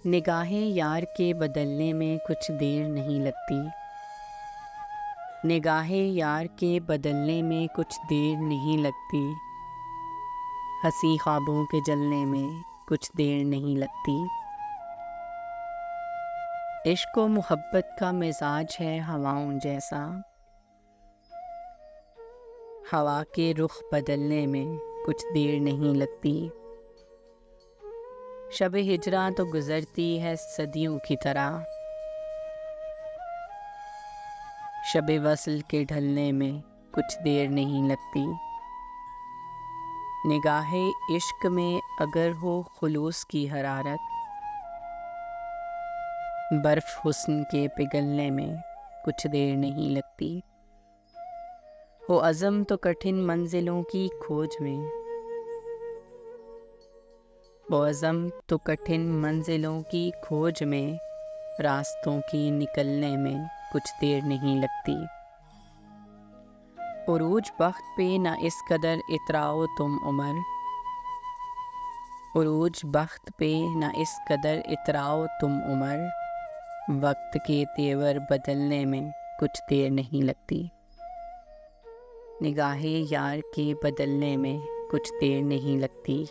نگاہیں یار کے بدلنے میں کچھ دیر نہیں لگتی، نگاہیں یار کے بدلنے میں کچھ دیر نہیں لگتی، ہنسی خوابوں کے جلنے میں کچھ دیر نہیں لگتی۔ عشق و محبت کا مزاج ہے ہواؤں جیسا، ہوا کے رخ بدلنے میں کچھ دیر نہیں لگتی۔ شب ہجراں تو گزرتی ہے صدیوں کی طرح، شب وصل کے ڈھلنے میں کچھ دیر نہیں لگتی۔ نگاہ عشق میں اگر ہو خلوص کی حرارت، برف حسن کے پگھلنے میں کچھ دیر نہیں لگتی۔ ہو عزم تو کٹھن منزلوں کی کھوج میں، ہو عزم تو کٹھن منزلوں کی کھوج میں، راستوں کی نکلنے میں کچھ دیر نہیں لگتی۔ عروج بخت پہ نہ اس قدر اتراؤ تم عمر، عروج بخت پہ نہ اس قدر اتراؤ تم عمر، وقت کے تیور بدلنے میں کچھ دیر نہیں لگتی۔ نگاہیں یار کے بدلنے میں کچھ دیر نہیں لگتی۔